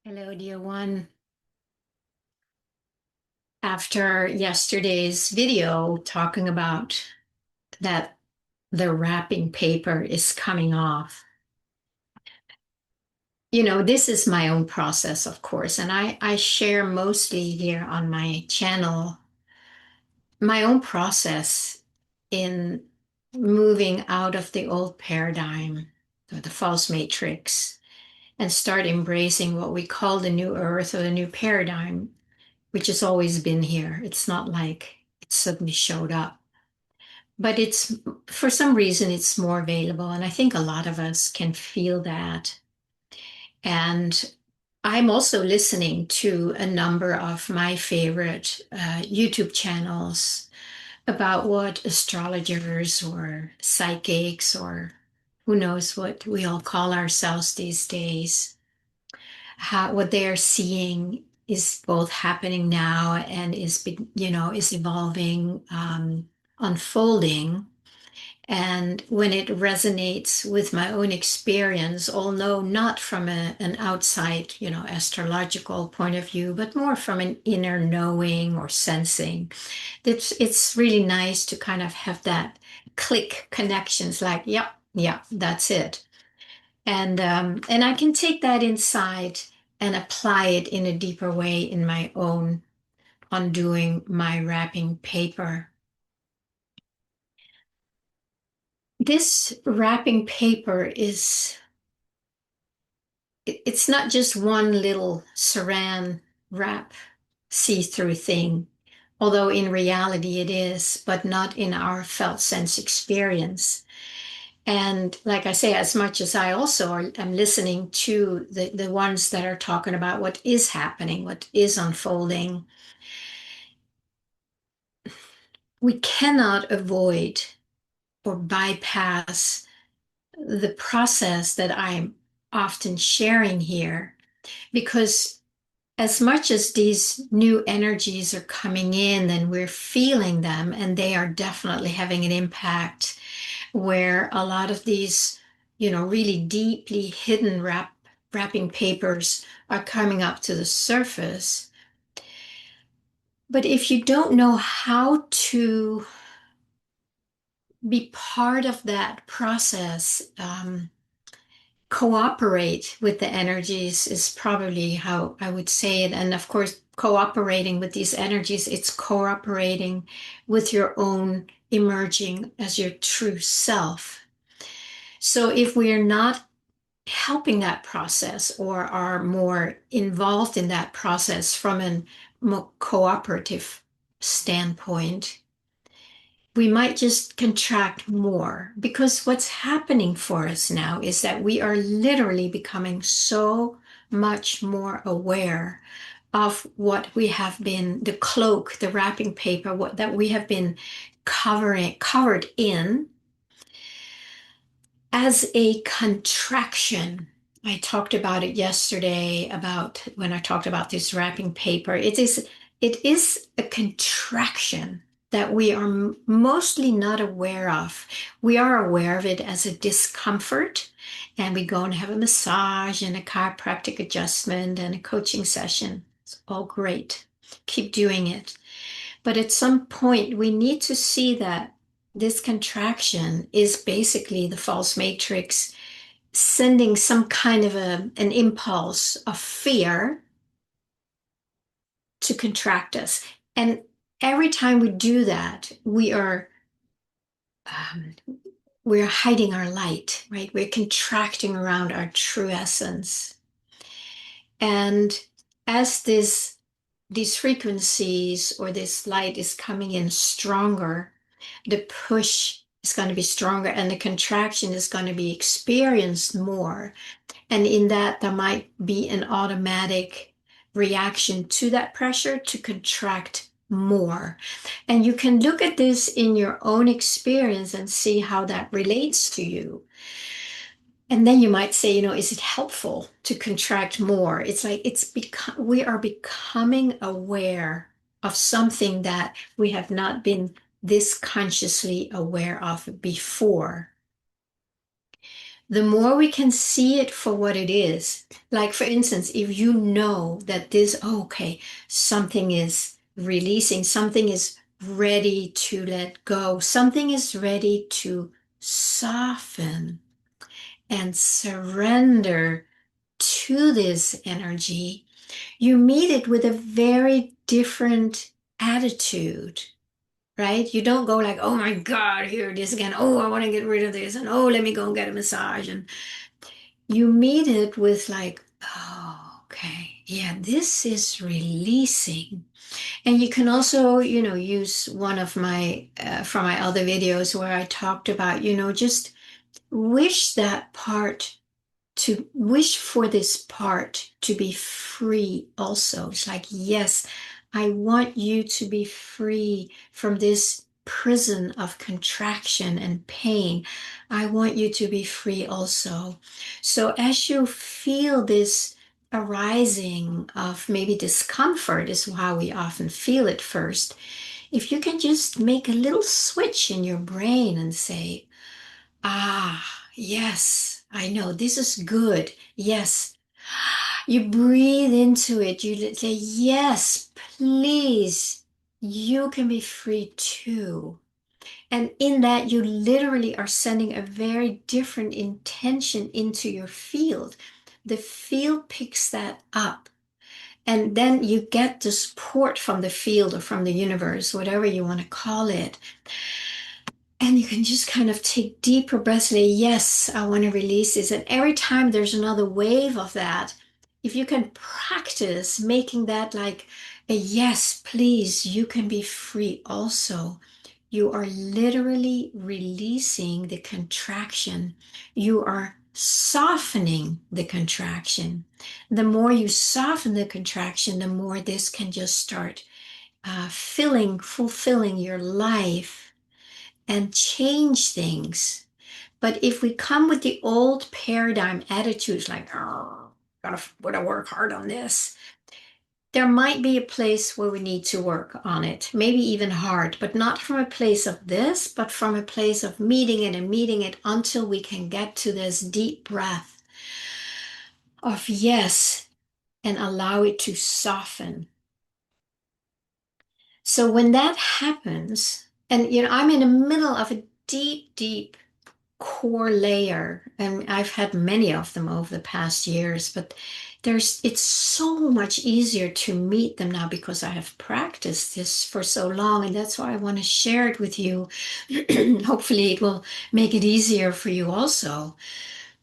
Hello, dear one. After yesterday's video talking about that the wrapping paper is coming off, this is my own process, of course, and I share mostly here on my channel my own process in moving out of the old paradigm, or the false matrix, and start embracing what we call the new earth or the new paradigm, which has always been here. It's not like it suddenly showed up, but it's for some reason it's more available. And I think a lot of us can feel that. And I'm also listening to a number of my favorite YouTube channels about what astrologers or psychics or who knows what we all call ourselves these days, how what they are seeing is both happening now and is evolving, unfolding. And when it resonates with my own experience, although not from an outside, astrological point of view, but more from an inner knowing or sensing, it's really nice to kind of have that click connections, like, yep, yeah, that's it. And I can take that insight and apply it in a deeper way in my own undoing my wrapping paper. This wrapping paper it's not just one little saran wrap see-through thing, although in reality it is, but not in our felt sense experience. And like I say, as much as I also am listening to the ones that are talking about what is happening, what is unfolding, we cannot avoid or bypass the process that I'm often sharing here, because as much as these new energies are coming in and we're feeling them, and they are definitely having an impact, where a lot of these, really deeply hidden wrapping papers are coming up to the surface. But if you don't know how to be part of that process, cooperate with the energies is probably how I would say it. And of course, cooperating with these energies, it's cooperating with your own emerging as your true self. So if we are not helping that process or are more involved in that process from a more cooperative standpoint, we might just contract more, because what's happening for us now is that we are literally becoming so much more aware of what we have been, the cloak, the wrapping paper, what that we have been covered in as a contraction. I talked about it yesterday about when I talked about this wrapping paper. It is a contraction that we are mostly not aware of. We are aware of it as a discomfort, and we go and have a massage and a chiropractic adjustment and a coaching session. It's all great. Keep doing it. But at some point, we need to see that this contraction is basically the false matrix sending some kind of an impulse of fear to contract us. And every time we do that, um, we're hiding our light, right? We're contracting around our true essence. And as these frequencies or this light is coming in stronger, the push is going to be stronger and the contraction is going to be experienced more. And in that, there might be an automatic reaction to that pressure to contract more. And you can look at this in your own experience and see how that relates to you. And then you might say, is it helpful to contract more? It's like we are becoming aware of something that we have not been this consciously aware of before. the more we can see it for what it is. Like, for instance, if you know that this, oh, okay, something is releasing, something is ready to let go, something is ready to soften and surrender to this energy, you meet it with a very different attitude, right? You don't go like, oh my God, here it is again. Oh, I want to get rid of this. And oh, let me go and get a massage. And you meet it with like, oh, okay, yeah, this is releasing. And you can also, use one of my, from my other videos where I talked about, just wish that part to wish for this part to be free also. It's like, yes, I want you to be free from this prison of contraction and pain. I want you to be free also. So as you feel this arising of maybe discomfort, is how we often feel it first. If you can just make a little switch in your brain and say, ah, yes, I know this is good. Yes. You breathe into it. You say, yes, please, you can be free too. And in that, you literally are sending a very different intention into your field. The field picks that up. And then you get the support from the field or from the universe, whatever you want to call it. And you can just kind of take deeper breaths and say, yes, I want to release this. And every time there's another wave of that, if you can practice making that like a yes, please, you can be free also. You are literally releasing the contraction. You are softening the contraction. The more you soften the contraction, the more this can just start fulfilling your life and change things. But if we come with the old paradigm attitudes like, oh, gotta work hard on this, there might be a place where we need to work on it, maybe even hard, but not from a place of this, but from a place of meeting it and meeting it until we can get to this deep breath of yes and allow it to soften. So when that happens, and I'm in the middle of a deep, deep core layer, and I've had many of them over the past years, but it's so much easier to meet them now because I have practiced this for so long, and that's why I want to share it with you. Hopefully it will make it easier for you also.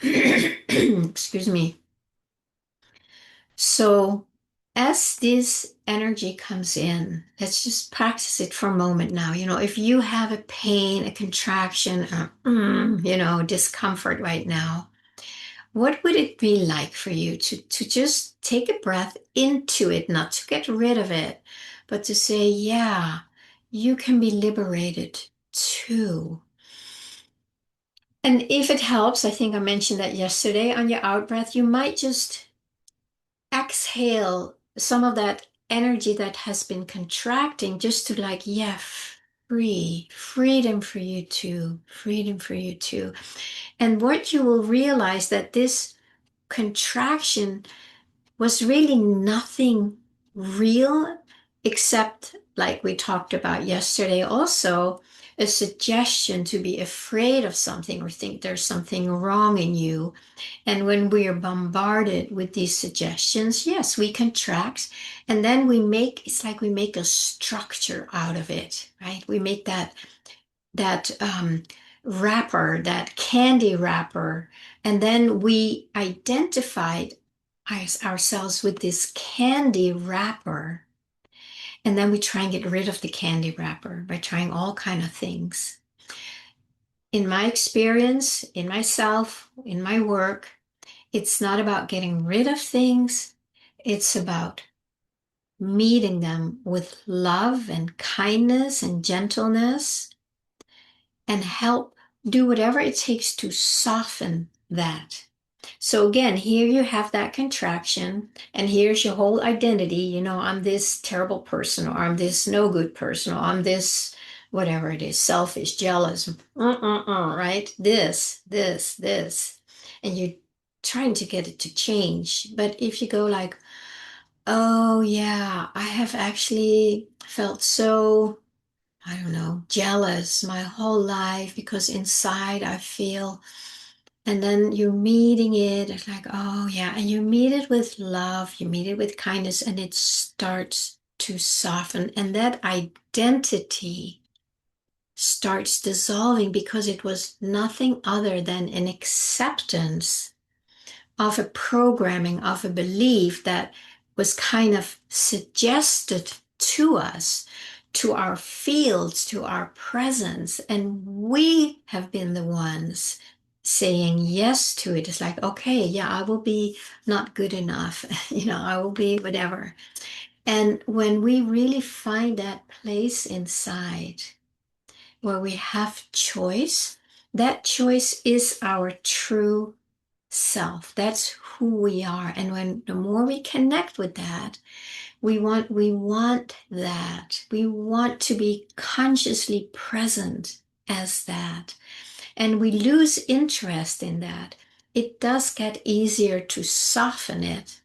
Excuse me. So as this energy comes in, let's just practice it for a moment now. If you have a pain, a contraction, discomfort right now, what would it be like for you to just take a breath into it, not to get rid of it, but to say, yeah, you can be liberated too. And if it helps, I think I mentioned that yesterday on your out breath, you might just exhale some of that energy that has been contracting just to like, yeah, freedom for you too, freedom for you too. And what you will realize that this contraction was really nothing real except, like we talked about yesterday, also a suggestion to be afraid of something or think there's something wrong in you. And when we are bombarded with these suggestions, yes, we contract, and then it's like we make a structure out of it, right? We make that wrapper, that candy wrapper, and then we identified ourselves with this candy wrapper, and then we try and get rid of the candy wrapper by trying all kind of things. In my experience, in myself, in my work, it's not about getting rid of things. It's about meeting them with love and kindness and gentleness and help do whatever it takes to soften that. So again, here you have that contraction, and here's your whole identity. I'm this terrible person, or I'm this no good person, or I'm this whatever it is, selfish, jealous, right? This. and you're trying to get it to change. But if you go like, oh yeah, I have actually felt so, I don't know, jealous my whole life because inside I feel, and then you're meeting it, it's like, oh yeah, and you meet it with love, you meet it with kindness, and it starts to soften, and that identity starts dissolving because it was nothing other than an acceptance of a programming, of a belief that was kind of suggested to us, to our fields, to our presence. And we have been the ones saying yes to it. It's like, okay, yeah, I will be not good enough. I will be whatever. And when we really find that place inside where we have choice, that choice is our true self. That's who we are. And when the more we connect with that, we want that. We want to be consciously present as that. And we lose interest in that. It does get easier to soften it.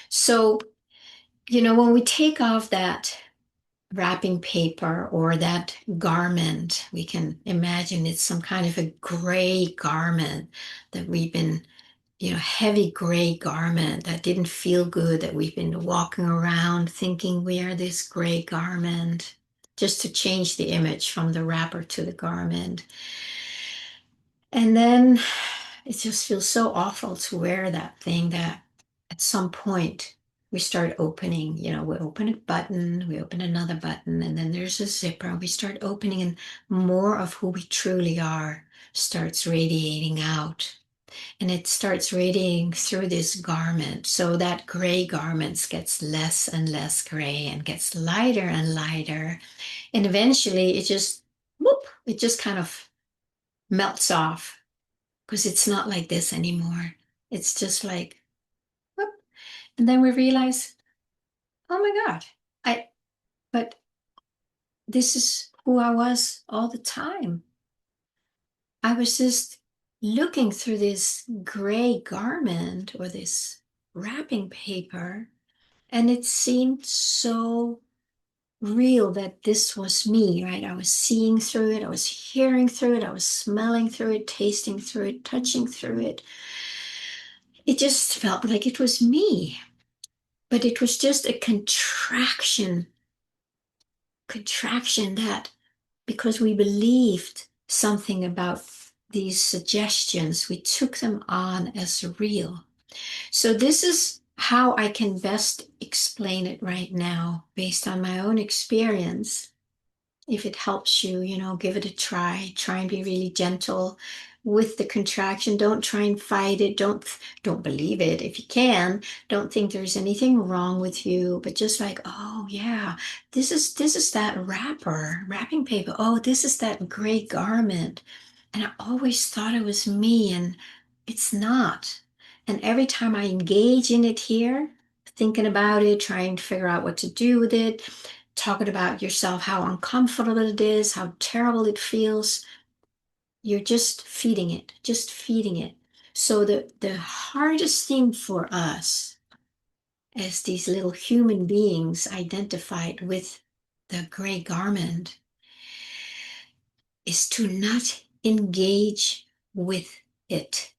So, when we take off that wrapping paper or that garment, we can imagine it's some kind of a gray garment that we've been, heavy gray garment that didn't feel good, that we've been walking around thinking we are this gray garment, just to change the image from the wrapper to the garment. And then it just feels so awful to wear that thing that at some point we start opening, we open a button, we open another button, and then there's a zipper. We start opening, and more of who we truly are starts radiating out. And it starts radiating through this garment. So that gray garment gets less and less gray and gets lighter and lighter. And eventually it just, whoop, it just kind of melts off because it's not like this anymore. It's just like, whoop. And then we realize, oh my God, but this is who I was all the time. I was just looking through this gray garment or this wrapping paper, and it seemed so real that this was me, right? I was seeing through it, I was hearing through it, I was smelling through it, tasting through it, touching through it. It just felt like it was me, but it was just a contraction that because we believed something about these suggestions, we took them on as real. So this is how I can best explain it right now based on my own experience. If it helps you, give it a try. Try and be really gentle with the contraction. Don't try and fight it. Don't believe it if you can. Don't think there's anything wrong with you, but just like, oh yeah, this is that wrapping paper. Oh, this is that gray garment. And I always thought it was me, and it's not. And every time I engage in it here, thinking about it, trying to figure out what to do with it, talking about yourself, how uncomfortable it is, how terrible it feels, you're just feeding it. So the hardest thing for us as these little human beings identified with the gray garment is to not engage with it.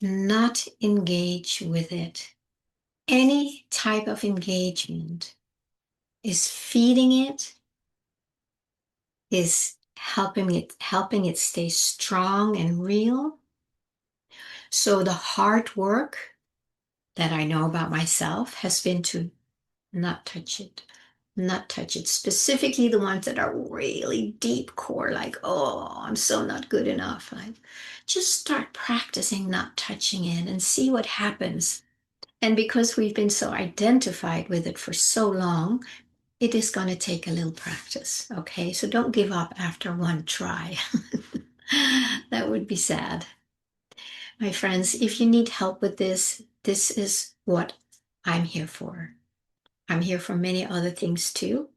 Not engage with it. Any type of engagement is feeding it, is helping it stay strong and real. So the hard work that I know about myself has been to not touch it. Not touch it. Specifically the ones that are really deep core, like, oh, I'm so not good enough. Like, just start practicing not touching it and see what happens. And because we've been so identified with it for so long, it is going to take a little practice. Okay, so don't give up after one try. That would be sad. My friends, if you need help with this, this is what I'm here for. I'm here for many other things too,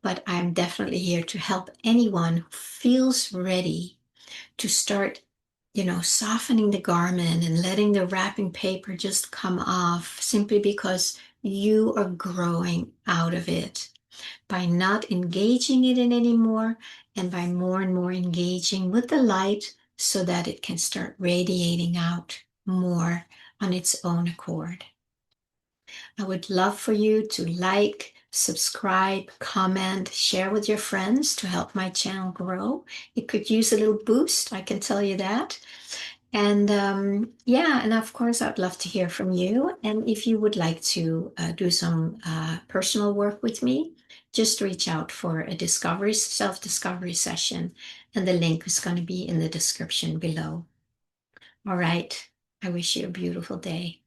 but I'm definitely here to help anyone who feels ready to start, softening the garment and letting the wrapping paper just come off simply because you are growing out of it by not engaging it in anymore and by more and more engaging with the light so that it can start radiating out more on its own accord. I would love for you to like, subscribe, comment, share with your friends to help my channel grow. It could use a little boost, I can tell you that. And yeah, and of course, I'd love to hear from you. And if you would like to do some personal work with me, just reach out for a self-discovery session. And the link is going to be in the description below. All right. I wish you a beautiful day.